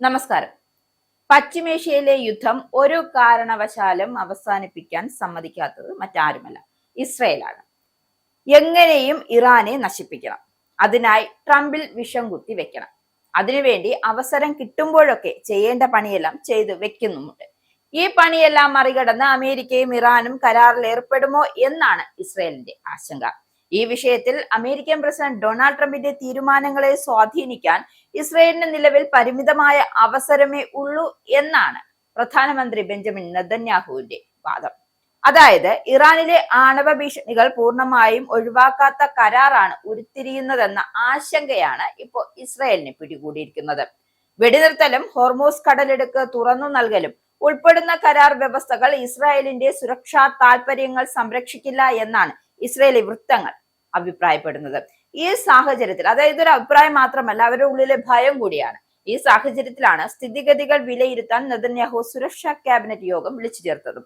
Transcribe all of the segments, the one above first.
നമസ്കാരം. പശ്ചിമേഷ്യയിലെ യുദ്ധം ഒരു കാരണവശാലും അവസാനിപ്പിക്കാൻ സമ്മതിക്കാത്തത് മറ്റാരുമല്ല, ഇസ്രയേലാണ്. എങ്ങനെയും ഇറാനെ നശിപ്പിക്കണം. അതിനായി ട്രംപിൽ വിഷം കുത്തി വെക്കണം. അതിനുവേണ്ടി അവസരം കിട്ടുമ്പോഴൊക്കെ ചെയ്യേണ്ട പണിയെല്ലാം ചെയ്തു വെക്കുന്നുമുണ്ട്. ഈ പണിയെല്ലാം മറികടന്ന് അമേരിക്കയും ഇറാനും കരാറിൽ ഏർപ്പെടുമോ എന്നാണ് ഇസ്രയേലിന്റെ ആശങ്ക. ഈ വിഷയത്തിൽ അമേരിക്കൻ പ്രസിഡന്റ് ഡൊണാൾഡ് ട്രംപിന്റെ തീരുമാനങ്ങളെ സ്വാധീനിക്കാൻ ഇസ്രയേലിന് നിലവിൽ പരിമിതമായ അവസരമേ ഉള്ളൂ എന്നാണ് പ്രധാനമന്ത്രി ബെഞ്ചമിൻ നെതന്യാഹുവിന്റെ വാദം. അതായത് ഇറാനിലെ ആണവ ഭീഷണികൾ പൂർണ്ണമായും ഒഴിവാക്കാത്ത കരാറാണ് ഉരുത്തിരിയുന്നതെന്ന ആശങ്കയാണ് ഇപ്പോൾ ഇസ്രയേലിനെ പിടികൂടിയിരിക്കുന്നത്. വെടിനിർത്തലും ഹോർമൂസ് കടലിടുക്ക് തുറന്നു നൽകലും ഉൾപ്പെടുന്ന കരാർ വ്യവസ്ഥകൾ ഇസ്രായേലിന്റെ സുരക്ഷാ താൽപര്യങ്ങൾ സംരക്ഷിക്കില്ല എന്നാണ് ഇസ്രയേലി വൃത്തങ്ങൾ അഭിപ്രായപ്പെടുന്നത്. ഈ സാഹചര്യത്തിൽ, അതായത് ഒരു അഭിപ്രായം മാത്രമല്ല, അവരുടെ ഉള്ളിലെ ഭയം കൂടിയാണ്. ഈ സാഹചര്യത്തിലാണ് സ്ഥിതിഗതികൾ വിലയിരുത്താൻ നെതന്യാഹു സുരക്ഷാ ക്യാബിനറ്റ് യോഗം വിളിച്ചു ചേർത്തതും.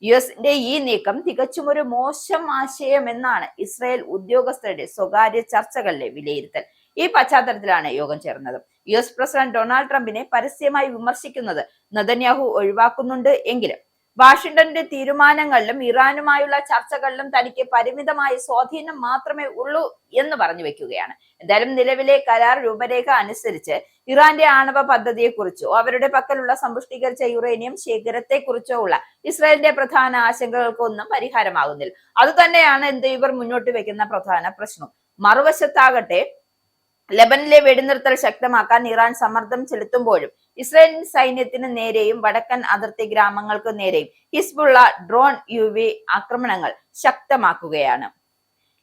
യുഎസിന്റെ ഈ നീക്കം തികച്ചും ഒരു മോശം ആശയം എന്നാണ് ഇസ്രായേൽ ഉദ്യോഗസ്ഥരുടെ സ്വകാര്യ ചർച്ചകളിലെ വിലയിരുത്തൽ. ഈ പശ്ചാത്തലത്തിലാണ് യോഗം ചേർന്നത്. യുഎസ് പ്രസിഡന്റ് ഡൊണാൾഡ് ട്രംപിനെ പരസ്യമായി വിമർശിക്കുന്നത് നെതന്യാഹു ഒഴിവാക്കുന്നുണ്ട് എങ്കിലും വാഷിംഗ്ടന്റെ തീരുമാനങ്ങളിലും ഇറാനുമായുള്ള ചർച്ചകളിലും തനിക്ക് പരിമിതമായ സ്വാധീനം മാത്രമേ ഉള്ളൂ എന്ന് പറഞ്ഞു വെക്കുകയാണ്. എന്തായാലും നിലവിലെ കരാർ രൂപരേഖ അനുസരിച്ച് ഇറാന്റെ ആണവ പദ്ധതിയെക്കുറിച്ചോ അവരുടെ പക്കലുള്ള സമ്പുഷ്ടീകരിച്ച യുറേനിയം ശേഖരത്തെക്കുറിച്ചോ ഉള്ള ഇസ്രായേലിന്റെ പ്രധാന ആശങ്കകൾക്കൊന്നും പരിഹാരമാകുന്നില്ല. അതുതന്നെയാണ് ഇവർ മുന്നോട്ട് വെക്കുന്ന പ്രധാന പ്രശ്നം. മറുവശത്താകട്ടെ, ലെബനിലെ വെടിനിർത്തൽ ശക്തമാക്കാൻ ഇറാൻ സമ്മർദ്ദം ചെലുത്തുമ്പോഴും ഇസ്രായേൽ സൈന്യത്തിന് നേരെയും വടക്കൻ അതിർത്തി ഗ്രാമങ്ങൾക്ക് നേരെയും ഹിസ്ബുള്ള ഡ്രോൺ UAV ആക്രമണങ്ങൾ ശക്തമാക്കുകയാണ്.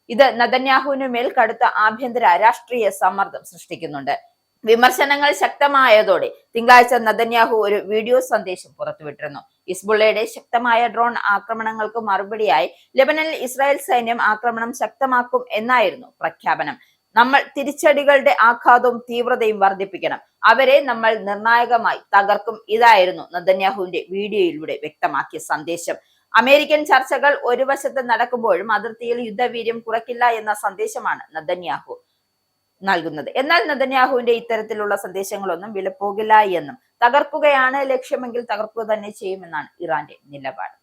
ഇത് നെതന്യാഹുവിന് മേൽ കടുത്ത ആഭ്യന്തര രാഷ്ട്രീയ സമ്മർദ്ദം സൃഷ്ടിക്കുന്നുണ്ട്. വിമർശനങ്ങൾ ശക്തമായതോടെ തിങ്കളാഴ്ച നെതന്യാഹു ഒരു വീഡിയോ സന്ദേശം പുറത്തുവിട്ടിരുന്നു. ഹിസ്ബുള്ളയുടെ ശക്തമായ ഡ്രോൺ ആക്രമണങ്ങൾക്ക് മറുപടിയായി ലെബനനിൽ ഇസ്രായേൽ സൈന്യം ആക്രമണം ശക്തമാക്കും എന്നായിരുന്നു പ്രഖ്യാപനം. നമ്മൾ തിരിച്ചടികളുടെ ആഘാതവും തീവ്രതയും വർദ്ധിപ്പിക്കണം. അവരെ നമ്മൾ നിർണായകമായി തകർക്കും. ഇതായിരുന്നു നെതന്യാഹുവിന്റെ വീഡിയോയിലൂടെ വ്യക്തമാക്കിയ സന്ദേശം. അമേരിക്കൻ ചർച്ചകൾ ഒരു വശത്ത് നടക്കുമ്പോഴും അതിർത്തിയിൽ യുദ്ധവീര്യം കുറയ്ക്കില്ല എന്ന സന്ദേശമാണ് നെതന്യാഹു നൽകുന്നത്. എന്നാൽ നെതന്യാഹുവിന്റെ ഇത്തരത്തിലുള്ള സന്ദേശങ്ങളൊന്നും വിലപ്പോകില്ല എന്നും തകർക്കുകയാണ് ലക്ഷ്യമെങ്കിൽ തകർക്കുക തന്നെ ചെയ്യുമെന്നാണ് ഇറാന്റെ നിലപാട്.